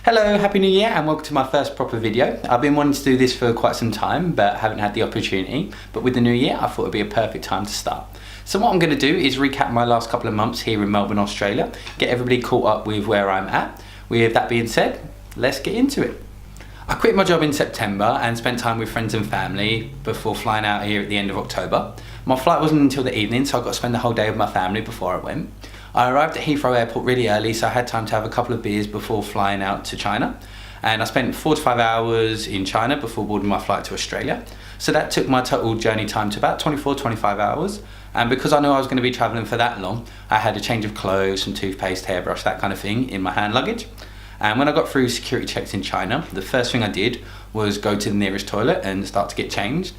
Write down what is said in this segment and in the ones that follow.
Hello, Happy New Year and welcome to my first proper video. I've been wanting to do this for quite some time but haven't had the opportunity, but with the new year I thought it'd be a perfect time to start. So what I'm going to do is recap my last couple of months here in Melbourne, Australia, get everybody caught up with where I'm at. With that being said, let's get into it. I quit my job in September and spent time with friends and family before flying out here at the end of October. My flight wasn't until the evening, so I got to spend the whole day with my family before I went. I arrived at Heathrow Airport really early, so I had time to have a couple of beers before flying out to China. And I spent 4 to 5 hours in China before boarding my flight to Australia. So that took my total journey time to about 24-25 hours. And because I knew I was going to be travelling for that long, I had a change of clothes, some toothpaste, hairbrush, that kind of thing in my hand luggage. And when I got through security checks in China, the first thing I did was go to the nearest toilet and start to get changed.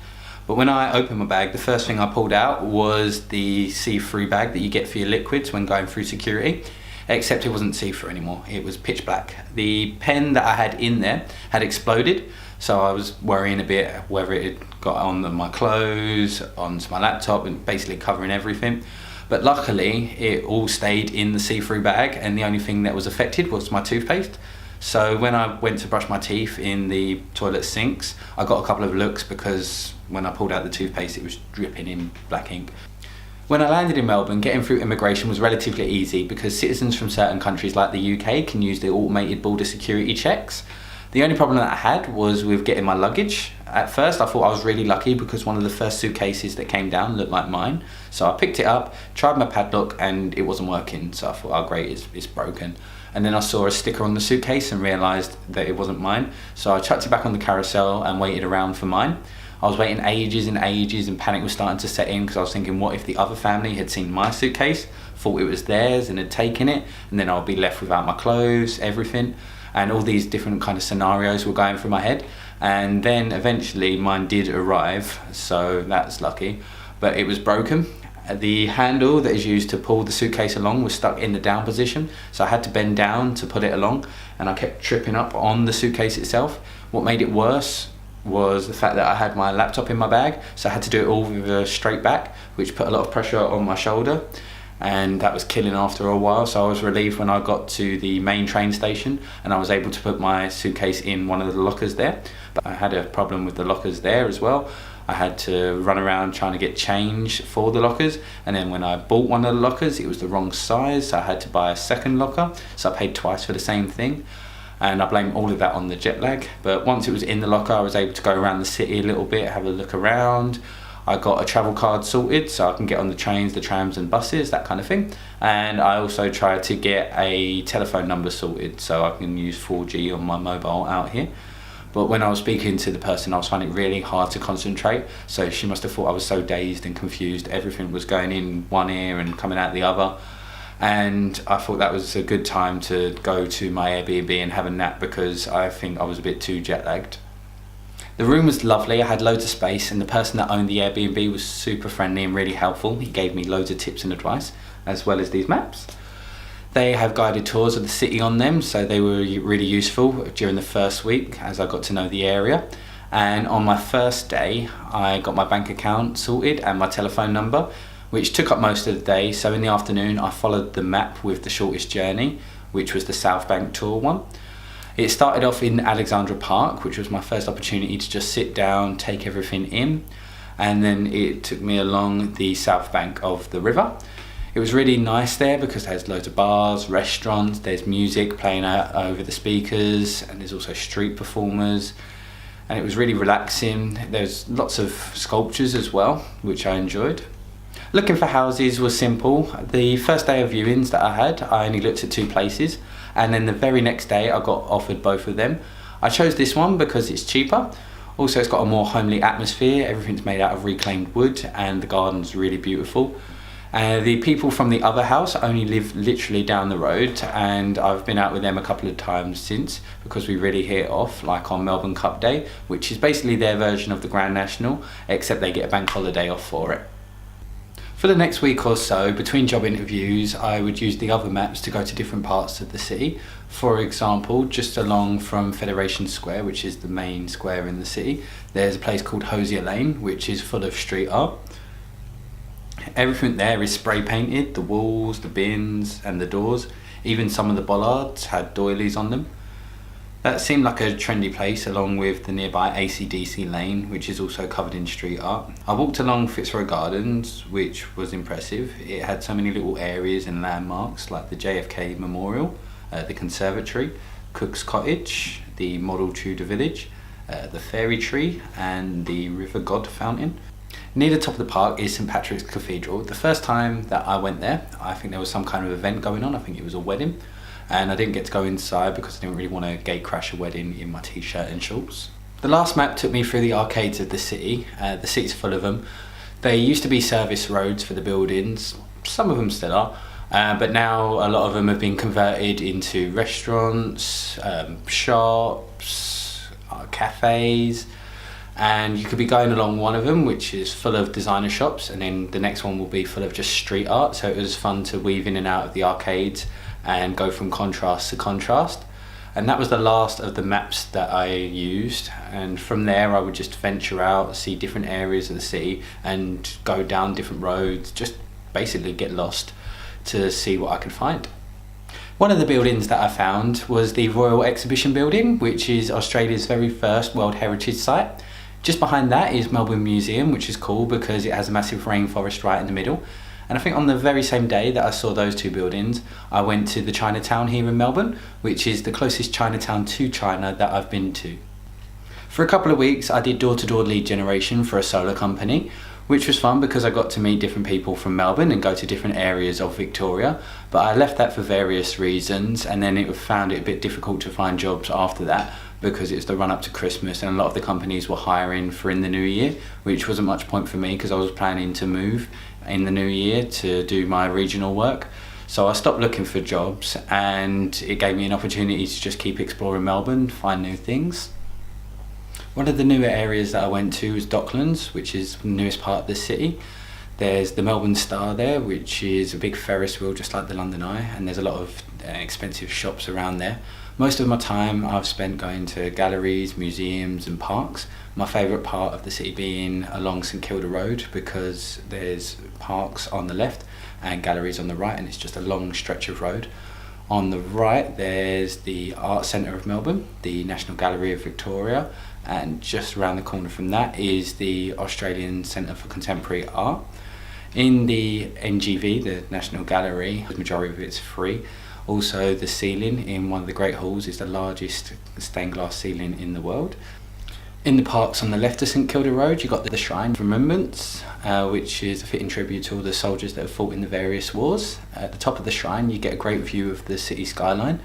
But when I opened my bag, the first thing I pulled out was the see-through bag that you get for your liquids when going through security, except it wasn't see-through anymore, it was pitch black. The pen that I had in there had exploded, so I was worrying a bit whether it had got on my clothes, onto my laptop, and basically covering everything. But luckily, it all stayed in the see-through bag, and the only thing that was affected was my toothpaste. So when I went to brush my teeth in the toilet sinks, I got a couple of looks because when I pulled out the toothpaste, it was dripping in black ink. When I landed in Melbourne, getting through immigration was relatively easy because citizens from certain countries like the UK can use the automated border security checks. The only problem that I had was with getting my luggage. At first I thought I was really lucky because one of the first suitcases that came down looked like mine. So I picked it up, tried my padlock, and it wasn't working. So I thought, oh great, it's broken. And then I saw a sticker on the suitcase and realised that it wasn't mine. So I chucked it back on the carousel and waited around for mine. I was waiting ages and ages and panic was starting to set in because I was thinking, what if the other family had seen my suitcase, thought it was theirs and had taken it, and then I'll be left without my clothes, everything. And all these different kind of scenarios were going through my head. And then eventually mine did arrive, so that's lucky, but it was broken. The handle that is used to pull the suitcase along was stuck in the down position, so I had to bend down to put it along, and I kept tripping up on the suitcase itself. What made it worse was the fact that I had my laptop in my bag, so I had to do it all with a straight back, which put a lot of pressure on my shoulder, and that was killing after a while. So I was relieved when I got to the main train station and I was able to put my suitcase in one of the lockers there. But I had a problem with the lockers there as well. I had to run around trying to get change for the lockers, and then when I bought one of the lockers it was the wrong size, so I had to buy a second locker, so I paid twice for the same thing. And I blame all of that on the jet lag. But once it was in the locker I was able to go around the city a little bit, have a look around. I got a travel card sorted so I can get on the trains, the trams and buses, that kind of thing. And I also tried to get a telephone number sorted so I can use 4G on my mobile out here. But when I was speaking to the person, I was finding it really hard to concentrate. So she must have thought I was so dazed and confused. Everything was going in one ear and coming out the other. And I thought that was a good time to go to my Airbnb and have a nap because I think I was a bit too jet lagged. The room was lovely, I had loads of space, and the person that owned the Airbnb was super friendly and really helpful. He gave me loads of tips and advice, as well as these maps. They have guided tours of the city on them, so they were really useful during the first week as I got to know the area. And on my first day, I got my bank account sorted and my telephone number, which took up most of the day. So in the afternoon, I followed the map with the shortest journey, which was the South Bank tour one. It started off in Alexandra Park, which was my first opportunity to just sit down, take everything in. And then it took me along the South Bank of the river. It was really nice there because there's loads of bars, restaurants, there's music playing out over the speakers, and there's also street performers. And it was really relaxing. There's lots of sculptures as well, which I enjoyed. Looking for houses was simple. The first day of viewings that I had, I only looked at 2 places, and then the very next day I got offered both of them. I chose this one because it's cheaper. Also it's got a more homely atmosphere, everything's made out of reclaimed wood and the garden's really beautiful. The people from the other house only live literally down the road, and I've been out with them a couple of times since because we really hit it off, like on Melbourne Cup Day, which is basically their version of the Grand National, except they get a bank holiday off for it. For the next week or so, between job interviews, I would use the other maps to go to different parts of the city. For example, just along from Federation Square, which is the main square in the city, there's a place called Hosier Lane, which is full of street art. Everything there is spray painted, the walls, the bins and the doors. Even some of the bollards had doilies on them. That seemed like a trendy place, along with the nearby AC/DC lane, which is also covered in street art. I walked along Fitzroy Gardens, which was impressive. It had so many little areas and landmarks like the JFK Memorial, the Conservatory, Cook's Cottage, the Model Tudor Village, the Fairy Tree, and the River God Fountain. Near the top of the park is St Patrick's Cathedral. The first time that I went there, I think there was some kind of event going on. I think it was a wedding. And I didn't get to go inside because I didn't really want to gate crash a wedding in my t-shirt and shorts. The last map took me through the arcades of the city. The city's full of them. They used to be service roads for the buildings. Some of them still are. But now a lot of them have been converted into restaurants, shops, cafes. And you could be going along one of them, which is full of designer shops, and then the next one will be full of just street art. So it was fun to weave in and out of the arcades and go from contrast to contrast. And that was the last of the maps that I used, and from there I would just venture out, see different areas of the city and go down different roads, just basically get lost to see what I could find. One of the buildings that I found was the Royal Exhibition Building, which is Australia's very first World Heritage Site. Just behind that is Melbourne Museum, which is cool because it has a massive rainforest right in the middle. And I think on the very same day that I saw those two buildings, I went to the Chinatown here in Melbourne, which is the closest Chinatown to China that I've been to. For a couple of weeks, I did door-to-door lead generation for a solar company, which was fun because I got to meet different people from Melbourne and go to different areas of Victoria. But I left that for various reasons, and then found it a bit difficult to find jobs after that because it's the run up to Christmas and a lot of the companies were hiring for in the new year, which wasn't much point for me because I was planning to move in the new year to do my regional work. So I stopped looking for jobs, and it gave me an opportunity to just keep exploring Melbourne, find new things. One of the newer areas that I went to was Docklands, which is the newest part of the city. There's the Melbourne Star there, which is a big Ferris wheel just like the London Eye, and there's a lot of expensive shops around there. Most of my time I've spent going to galleries, museums and parks. My favourite part of the city being along St Kilda Road because there's parks on the left and galleries on the right, and it's just a long stretch of road. On the right there's the Art Centre of Melbourne, the National Gallery of Victoria, and just around the corner from that is the Australian Centre for Contemporary Art. In the NGV, the National Gallery, the majority of it's free. Also, the ceiling in one of the Great Halls is the largest stained glass ceiling in the world. In the parks on the left of St Kilda Road, you've got the Shrine of Remembrance, which is a fitting tribute to all the soldiers that have fought in the various wars. At the top of the shrine, you get a great view of the city skyline.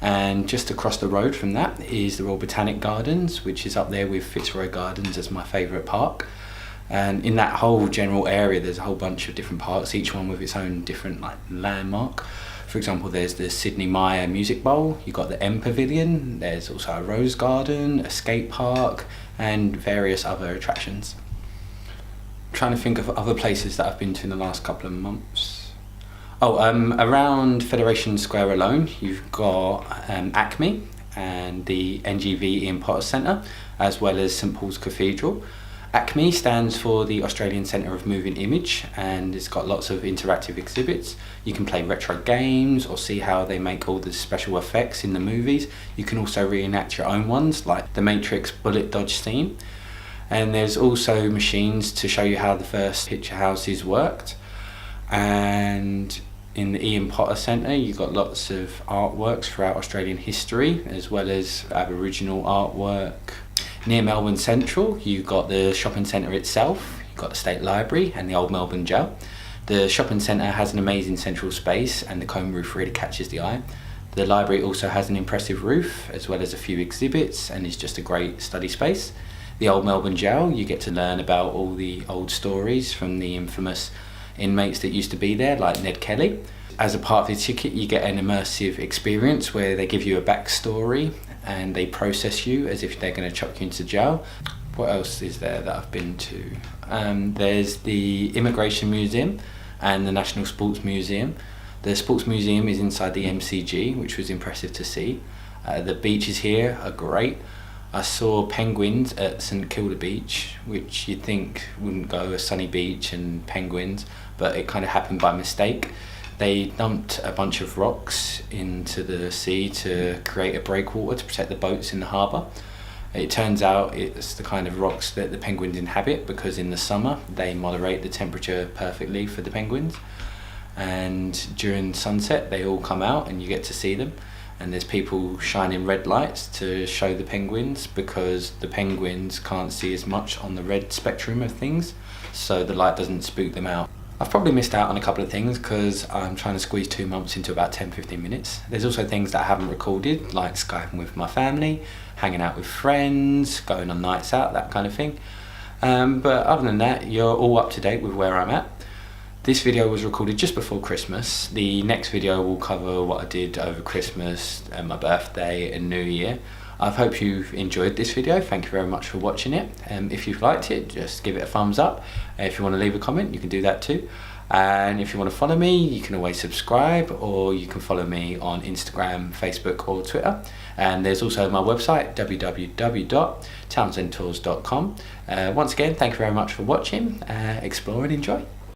And just across the road from that is the Royal Botanic Gardens, which is up there with Fitzroy Gardens as my favourite park. And in that whole general area, there's a whole bunch of different parks, each one with its own different landmark. For example, there's the Sydney Myer Music Bowl, you've got the M Pavilion, there's also a Rose Garden, a skate park, and various other attractions. I'm trying to think of other places that I've been to in the last couple of months. Around Federation Square alone, you've got Acme and the NGV Ian Potter Centre, as well as St Paul's Cathedral. ACME stands for the Australian Centre of Moving Image, and it's got lots of interactive exhibits. You can play retro games or see how they make all the special effects in the movies. You can also reenact your own ones, like the Matrix bullet dodge scene. And there's also machines to show you how the first picture houses worked. And in the Ian Potter Centre, you've got lots of artworks throughout Australian history, as well as Aboriginal artwork. Near Melbourne Central, you've got the shopping centre itself, you've got the State Library and the Old Melbourne Jail. The shopping centre has an amazing central space and the cone roof really catches the eye. The library also has an impressive roof as well as a few exhibits and is just a great study space. The Old Melbourne Jail, you get to learn about all the old stories from the infamous inmates that used to be there, like Ned Kelly. As a part of the ticket, you get an immersive experience where they give you a backstory and they process you as if they're going to chuck you into jail. What else is there that I've been to? There's the Immigration Museum and the National Sports Museum. The Sports Museum is inside the MCG, which was impressive to see. The beaches here are great. I saw penguins at St Kilda Beach, which you'd think wouldn't go, a sunny beach and penguins, but it kind of happened by mistake. They dumped a bunch of rocks into the sea to create a breakwater to protect the boats in the harbour. It turns out it's the kind of rocks that the penguins inhabit, because in the summer they moderate the temperature perfectly for the penguins, and during sunset they all come out and you get to see them, and there's people shining red lights to show the penguins, because the penguins can't see as much on the red spectrum of things, so the light doesn't spook them out. I've probably missed out on a couple of things because I'm trying to squeeze 2 months into about 10-15 minutes. There's also things that I haven't recorded, like Skyping with my family, hanging out with friends, going on nights out, that kind of thing. But other than that, you're all up to date with where I'm at. This video was recorded just before Christmas. The next video will cover what I did over Christmas and my birthday and New Year. I hope you've enjoyed this video. Thank you very much for watching it. If you've liked it, just give it a thumbs up. If you want to leave a comment, you can do that too. And if you want to follow me, you can always subscribe, or you can follow me on Instagram, Facebook or Twitter. And there's also my website, www.townsendtours.com. Once again, thank you very much for watching. Explore and enjoy.